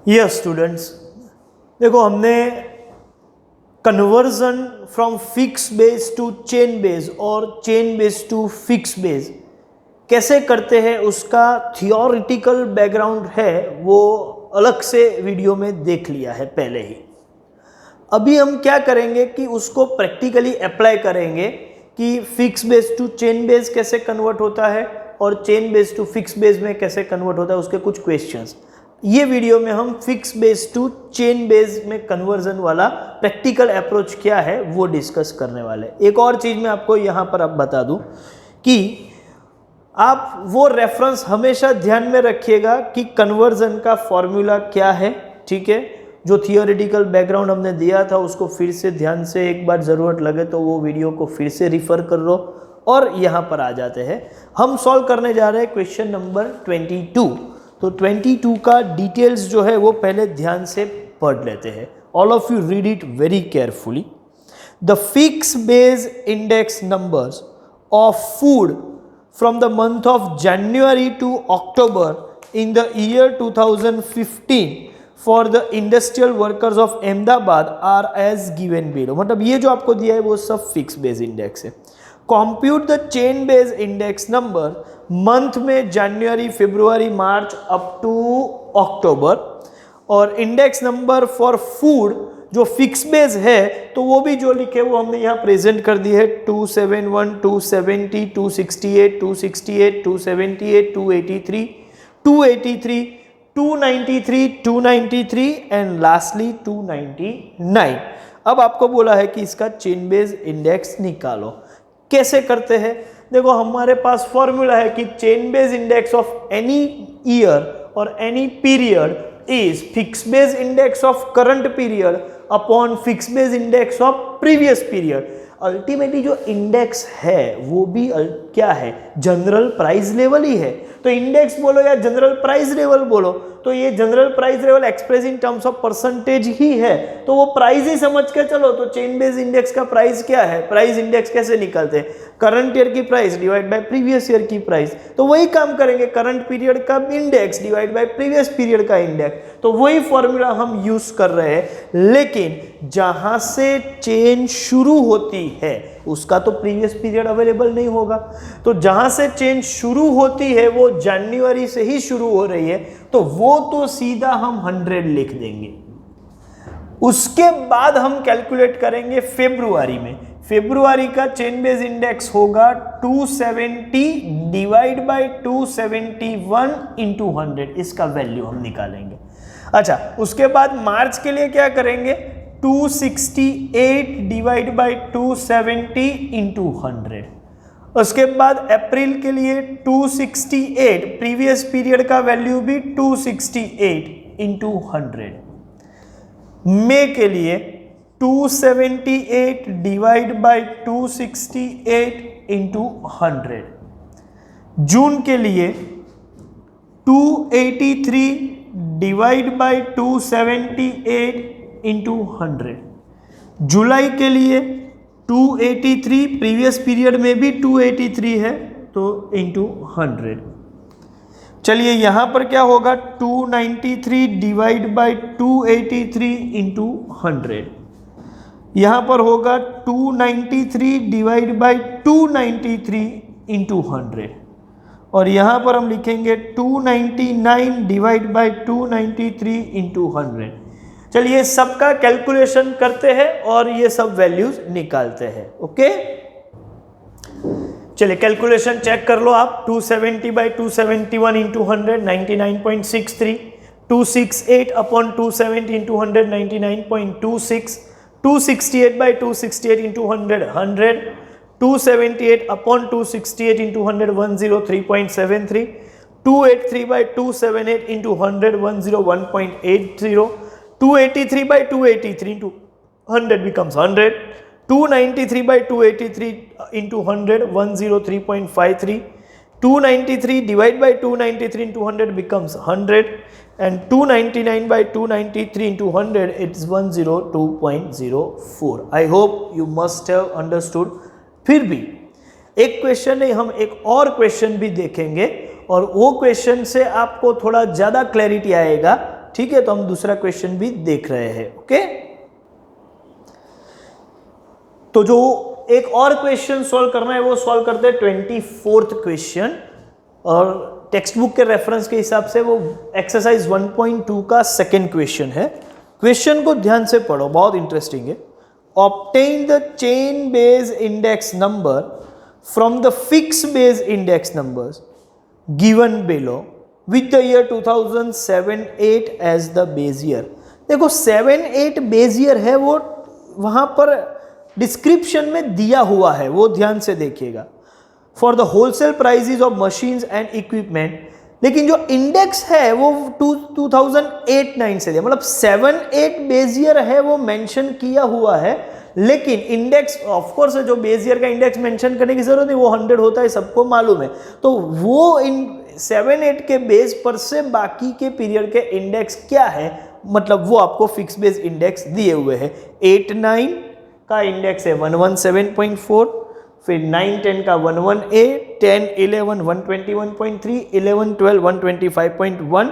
Yes students, देखो हमने conversion from fixed base to chain base और chain base to fix base कैसे करते हैं उसका थियोरिटिकल बैकग्राउंड है वो अलग से वीडियो में देख लिया है पहले ही। अभी हम क्या करेंगे कि उसको प्रैक्टिकली अप्लाई करेंगे कि fix base to chain base कैसे कन्वर्ट होता है और chain base to fix base में कैसे कन्वर्ट होता है, उसके कुछ क्वेश्चंस। ये वीडियो में हम fix base to chain base में कन्वर्जन वाला प्रैक्टिकल अप्रोच क्या है वो डिस्कस करने वाले। एक और चीज़ मैं आपको यहाँ पर अब बता दूँ कि आप वो रेफरेंस हमेशा ध्यान में रखिएगा कि कन्वर्जन का फॉर्मूला क्या है, ठीक है। जो थियोरेटिकल बैकग्राउंड हमने दिया था उसको फिर से ध्यान से एक बार ज़रूरत लगे तो वो वीडियो को फिर से रिफ़र कर लो। और यहाँ पर आ जाते हैं, हम सॉल्व करने जा रहे हैं क्वेश्चन नंबर 22। तो 22 का डिटेल्स जो है वो पहले ध्यान से पढ़ लेते हैं। All of you read it very carefully. The fix base index numbers of food from the month of January to October in the year 2015 for the industrial workers of Ahmedabad are as given below। मतलब ये जो आपको दिया है वो सब fix base index है। Compute the chain base index number month में जनवरी, फरवरी, मार्च अप टू अक्टूबर, और इंडेक्स नंबर फॉर फूड जो फिक्स बेस है तो वो भी जो लिखे वो हमने यहाँ प्रेजेंट कर दी है। 271, 270, 268, 268, 278, 283, 283, 293, 293 एंड लास्टली 299। अब आपको बोला है कि इसका चेन बेस इंडेक्स निकालो। कैसे करते हैं? देखो हमारे पास फॉर्मूला है कि chain base index of any year और any period is fixed base index of current period upon fixed base index of previous period। Ultimately जो इंडेक्स है वो भी क्या है? जनरल प्राइस लेवल ही है। तो इंडेक्स बोलो या जनरल प्राइस लेवल बोलो तो ये general price level express in terms of percentage ही है, तो वो प्राइस ही समझ के चलो। तो चेन बेस इंडेक्स का प्राइस क्या है? प्राइस इंडेक्स कैसे निकालते हैं? करंट ईयर की price divide by previous year की प्राइस। तो वही काम करेंगे, करंट पीरियड का index divide by previous period का इंडेक्स। तो वही फॉर्मूला हम यूज कर रहे हैं, लेकिन जहां से चेन शुरू होती है उसका तो प्रीवियस पीरियड अवेलेबल नहीं होगा। तो जहां से चेन शुरू होती है वो जनवरी से ही शुरू हो रही है तो वो तो सीधा हम 100 लिख देंगे। उसके बाद हम कैलकुलेट करेंगे फेब्रुआरी में। फेब्रुआरी का चेन बेस इंडेक्स होगा 270 डिवाइड बाय 271 इंटू 100, इसका वैल्यू हम निकालेंगे। अच्छा, उसके बाद मार्च के लिए क्या करेंगे? 268 डिवाइड बाय 270 इंटू 100। उसके बाद अप्रैल के लिए 268, प्रीवियस पीरियड का वैल्यू भी 268 इंटू 100। मई के लिए 278 डिवाइड बाय 268 इंटू 100। जून के लिए 283 डिवाइड बाय 278 इंटू 100। जुलाई के लिए 283, प्रीवियस पीरियड में भी 283 है तो इंटू 100। चलिए यहाँ पर क्या होगा? 293 डिवाइड बाय 283 इंटू 100। यहाँ पर होगा 293 डिवाइड बाय 293 इंटू 100। और यहाँ पर हम लिखेंगे 299 डिवाइड बाय 293 इंटू 100। चलिए सबका कैलकुलेशन करते हैं और ये सब वैल्यूज निकालते हैं। ओके, चलिए कैलकुलेशन चेक कर लो आप। 270 by 271 into 100 99.63, 268 upon 270 into 100 99.26, 268 by 268 into 100 100, 278 upon 268 into 100 103.73, 283 by 278 into 100 101.80, 283 by 283 into 100 becomes 100, 293 by 283 into 100 103.53, 293 divided by 293 into 100 becomes 100, and 299 by 293 into 100 it's 102.04. I hope you must have understood. फिर भी एक question नहीं, हम एक और question भी देखेंगे और वो क्वेश्चन से आपको थोड़ा ज़्यादा क्लैरिटी आएगा, ठीक है, तो हम दूसरा क्वेश्चन भी देख रहे हैं। ओके, तो जो एक और क्वेश्चन सॉल्व करना है वो सॉल्व करते हैं 24th क्वेश्चन, और टेक्स्ट बुक के रेफरेंस के हिसाब से वो एक्सरसाइज 1.2 का सेकेंड क्वेश्चन है। क्वेश्चन को ध्यान से पढ़ो, बहुत इंटरेस्टिंग है। Obtain the chain base index number from the fix base index numbers given below with the year 2007-8 as the base year. देखो 7-8 बेस ईयर है, वो वहां पर डिस्क्रिप्शन में दिया हुआ है, वो ध्यान से देखिएगा। For the wholesale prizes of machines and equipment, लेकिन जो इंडेक्स है वो 2008-9 से दिया, मतलब 7-8 बेस ईयर है वो मेंशन किया हुआ है, लेकिन इंडेक्स ऑफ कोर्स जो बेस ईयर का इंडेक्स मेंशन करने की जरूरत नहीं, वो 100 होता है, सबको मालूम है। तो वो इन 7-8 के बेस पर से बाकी के पीरियड के इंडेक्स क्या है, मतलब वो आपको फिक्स बेस इंडेक्स दिए हुए हैं। 8-9 का इंडेक्स है 117.4, फिर 9-10 का 118, 10-11 121.3, 11-12 125.1,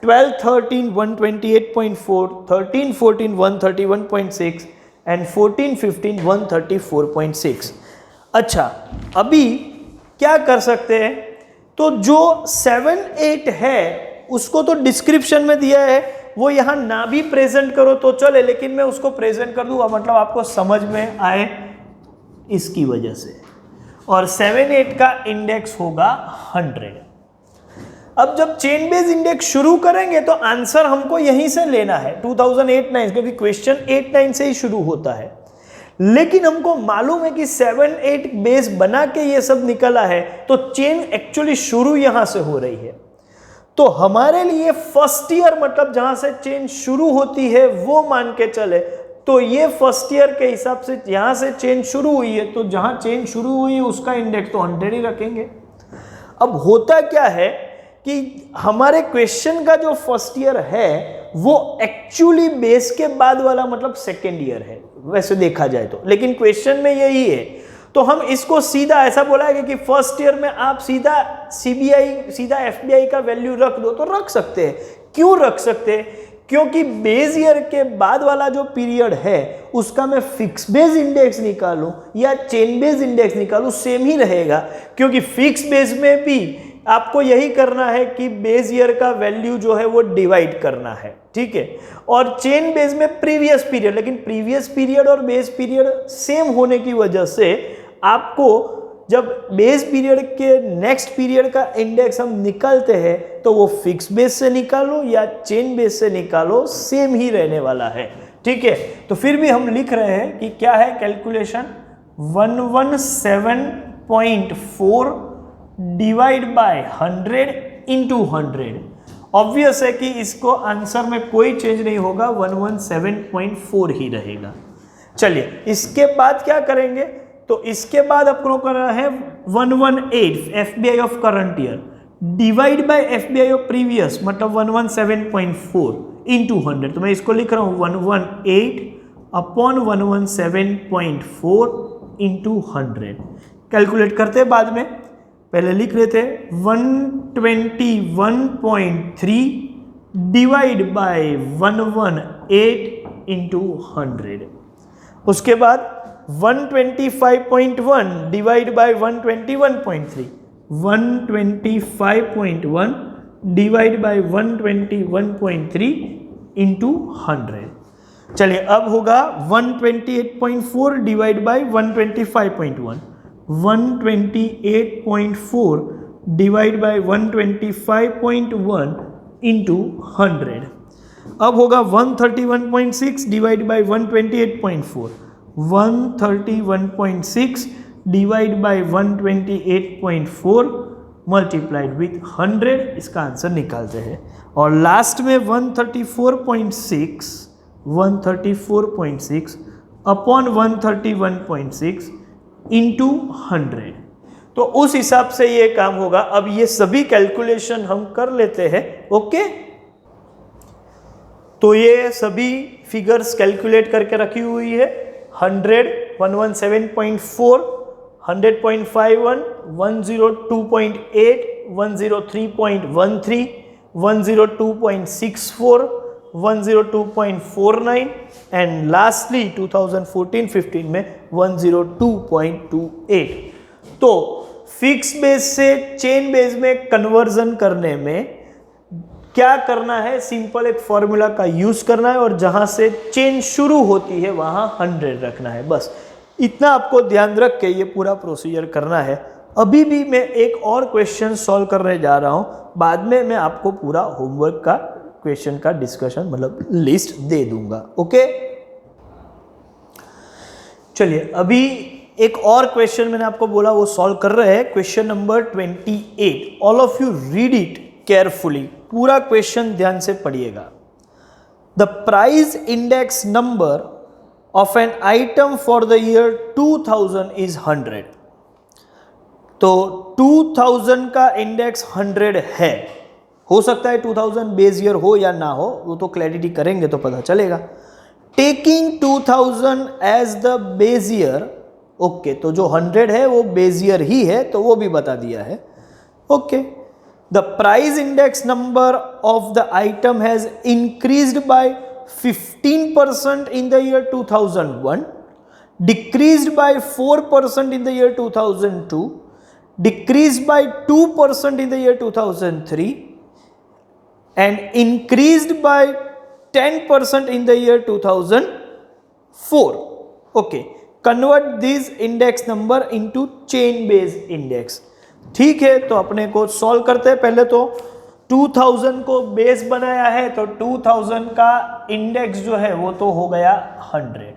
12-13 128.4, 13-14 131.6 एंड 14-15 134.6। अच्छा, अभी क्या कर सकते हैं, तो जो 7-8 है उसको तो डिस्क्रिप्शन में दिया है, वो यहाँ ना भी प्रेजेंट करो तो चले, लेकिन मैं उसको प्रेजेंट कर दूंगा, मतलब आपको समझ में आए इसकी वजह से। और 7-8 का इंडेक्स होगा 100। अब जब चेन बेस इंडेक्स शुरू करेंगे तो आंसर हमको यहीं से लेना है 2008-9, क्योंकि क्वेश्चन 8-9 से ही शुरू होता है। लेकिन हमको मालूम है कि 7-8 बेस बना के ये सब निकला है, तो चेन एक्चुअली शुरू यहां से हो रही है। तो हमारे लिए फर्स्ट ईयर, मतलब जहां से चेन शुरू होती है वो मान के चले, तो ये फर्स्ट ईयर के हिसाब से यहां से चेन शुरू हुई है, तो जहां चेन शुरू हुई है उसका इंडेक्स तो 100 ही रखेंगे। अब होता क्या है कि हमारे क्वेश्चन का जो फर्स्ट ईयर है वो एक्चुअली बेस के बाद वाला मतलब सेकेंड ईयर है वैसे देखा जाए तो, लेकिन क्वेश्चन में यही है। तो हम इसको सीधा ऐसा बोला है कि फर्स्ट ईयर में आप सीधा सीबीआई, सीधा एफबीआई का वैल्यू रख दो, तो रख सकते हैं। क्यों रख सकते हैं? क्योंकि बेस ईयर के बाद वाला जो पीरियड है उसका मैं फिक्स बेस इंडेक्स निकालूं या चेन बेस इंडेक्स निकालूं, सेम ही रहेगा, क्योंकि फिक्स बेस में भी आपको यही करना है कि बेस ईयर का वैल्यू जो है वो डिवाइड करना है, ठीक है। और चेन बेस में प्रीवियस पीरियड, लेकिन प्रीवियस पीरियड और बेस पीरियड सेम होने की वजह से आपको जब बेस पीरियड के नेक्स्ट पीरियड का इंडेक्स हम निकालते हैं तो वो फिक्स बेस से निकालो या चेन बेस से निकालो, सेम ही रहने वाला है, ठीक है। तो फिर भी हम लिख रहे हैं कि क्या है calculation, 117.4 divide by 100 into 100। Obvious है कि इसको आंसर में कोई चेंज नहीं होगा, 117.4 ही रहेगा। चलिए इसके बाद क्या करेंगे, तो इसके बाद आपको करना है 118 FBI of current year divide by FBI of previous, मतलब 117.4 इंटू 100। तो मैं इसको लिख रहा हूं 118 अपॉन 117.4 इंटू 100। कैलकुलेट करते बाद में, पहले लिख रहे थे 121.3 डिवाइड बाय 118 इंटू 100। उसके बाद 125.1 divide by 121.3, 125.1 divide by 121.3 into 100। चलिए अब होगा 128.4 divide by 125.1, 128.4 divide by 125.1 into 100। अब होगा 131.6 divide by 128.4, 131.6 divide by 128.4 multiplied with 100। इसका आंसर निकालते हैं। और लास्ट में 134.6 अपॉन 131.6 इंटू 100। तो उस हिसाब से ये काम होगा। अब ये सभी कैलकुलेशन हम कर लेते हैं, ओके। तो ये सभी फिगर्स कैलकुलेट करके रखी हुई है। 100, 117.4, 100.51, 102.8, 103.13, 102.64, 102.49 एंड लास्टली 2014-15 में 102.28। तो फिक्स बेस से चेन बेस में कन्वर्जन करने में क्या करना है, सिंपल एक फॉर्मूला का यूज करना है और जहां से चेन शुरू होती है वहां 100 रखना है, बस इतना आपको ध्यान रख के ये पूरा प्रोसीजर करना है। अभी भी मैं एक और क्वेश्चन सॉल्व करने जा रहा हूं, बाद में मैं आपको पूरा होमवर्क का क्वेश्चन का डिस्कशन मतलब लिस्ट दे दूंगा। ओके, चलिए अभी एक और क्वेश्चन मैंने आपको बोला वो सॉल्व कर रहे हैं, question number 28। All of you read it carefully, पूरा क्वेश्चन ध्यान से पढ़िएगा। The price index number of an item for the year 2000 is 100। तो 2000 का इंडेक्स 100 है, हो सकता है 2000 बेस ईयर हो या ना हो, वो तो क्लैरिटी करेंगे तो पता चलेगा। Taking 2000 as the base year, okay, तो जो 100 है वो बेस ईयर ही है, तो वो भी बता दिया है। Okay, the price index number of the item has increased by 15% in the year 2001, decreased by 4% in the year 2002, decreased by 2% in the year 2003, and increased by 10% in the year 2004. Okay, convert this index number into chain based index. ठीक है, तो अपने को solve करते हैं। पहले तो 2000 को बेस बनाया है, तो 2000 का इंडेक्स जो है वो तो हो गया 100।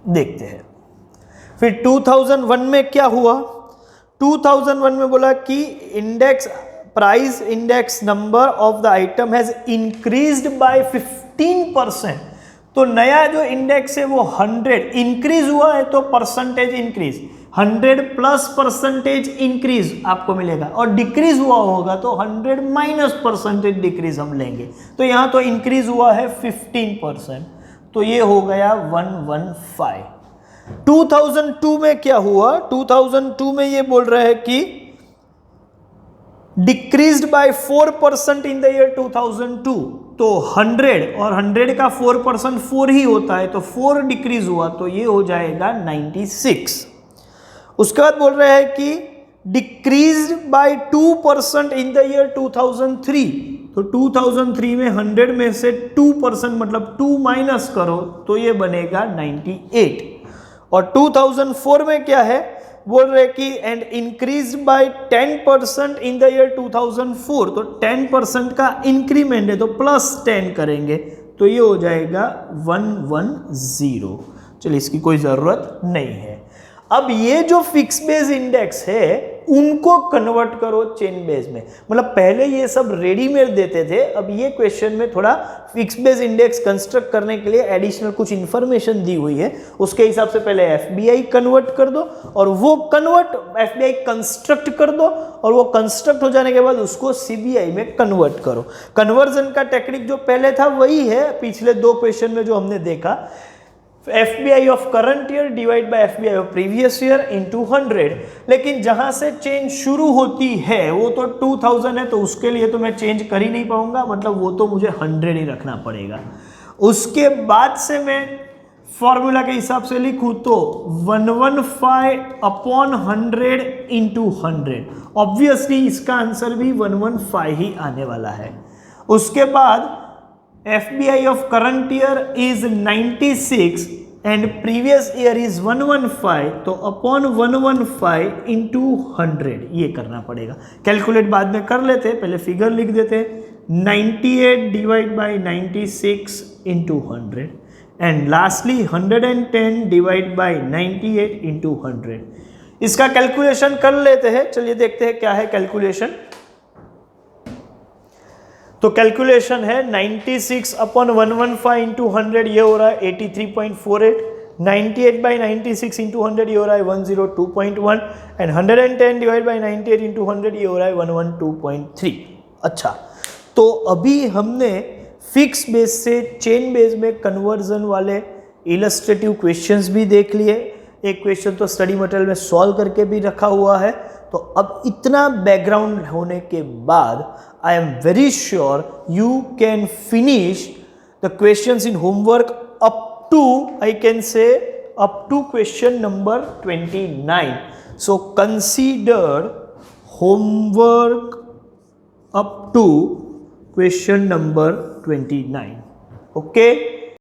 देखते हैं फिर 2001 में क्या हुआ। 2001 में बोला कि index price index number of the item has increased by 15%। तो नया जो इंडेक्स है वो 100 इंक्रीज हुआ है, तो percentage increase 100 plus percentage increase आपको मिलेगा, और डिक्रीज हुआ होगा तो 100 माइनस परसेंटेज डिक्रीज हम लेंगे। तो यहां तो इंक्रीज हुआ है 15%, तो ये हो गया 115। 2002 में क्या हुआ, 2002 में ये बोल रहा है कि decreased bye 4% in the year 2002। तो 100 और 100 का 4% 4 ही होता है, तो 4 डिक्रीज हुआ, तो ये हो जाएगा 96। उसके बाद बोल रहे हैं कि decreased bye 2% in the year 2003। तो 2003 में 100 में से 2% मतलब 2 माइनस करो तो ये बनेगा 98। और 2004 में क्या है, बोल रहे कि and increase by 10% in the year 2004। तो 10% का इंक्रीमेंट है, तो प्लस 10 करेंगे तो ये हो जाएगा 110। चलिए, इसकी कोई ज़रूरत नहीं है। अब ये जो फिक्स बेस इंडेक्स है उनको कन्वर्ट करो चेन बेस में, मतलब पहले ये सब रेडीमेड देते थे, अब ये क्वेश्चन में थोड़ा फिक्स बेस इंडेक्स कंस्ट्रक्ट करने के लिए एडिशनल कुछ इंफॉर्मेशन दी हुई है। उसके हिसाब से पहले एफबीआई कन्वर्ट कर दो, और वो कन्वर्ट एफबीआई कंस्ट्रक्ट कर दो, और वो कंस्ट्रक्ट हो जाने के बाद उसको सीबीआई में कन्वर्ट करो। कन्वर्जन का टेक्निक जो पहले था वही है पिछले 2 क्वेश्चन में जो हमने देखा, FBI of current year divide by FBI of previous year into 100। लेकिन जहां से चेंज शुरू होती है वो तो 2000 है, तो उसके लिए तो मैं चेंज कर ही नहीं पाऊंगा, मतलब वो तो मुझे 100 ही रखना पड़ेगा। उसके बाद से मैं फॉर्मूला के हिसाब से लिखूं तो 115 अपॉन 100 इंटू 100। ऑब्वियसली इसका आंसर भी 115 ही आने वाला है। उसके बाद FBI of current year is 96 and previous year is 115, तो अपॉन 115 into 100 ये करना पड़ेगा। कैलकुलेट बाद में कर लेते, पहले फिगर लिख देते। 98 divide by 96 into 100 and lastly 110 divide by 98 into 100। इसका कैलकुलेशन कर लेते हैं। चलिए देखते हैं क्या है कैलकुलेशन। तो कैलकुलेशन है 96 अपॉन 115 इंटू 100, ये हो रहा है 83.48। 98 बाई 96 इंटू 100 ये हो रहा है 102.1 एंड 110 डिवाइड बाई 98 इंटू 100 ये हो रहा है 112.3। अच्छा, तो अभी हमने फिक्स बेस से चेन बेस में कन्वर्जन वाले इलस्ट्रेटिव क्वेश्चंस भी देख लिए, एक क्वेश्चन तो स्टडी मटेरियल में सॉल्व करके भी रखा हुआ है। तो अब इतना बैकग्राउंड होने के बाद I am very sure you can finish the questions in homework up to, I can say up to question number 29. So consider homework up to question number 29. Okay.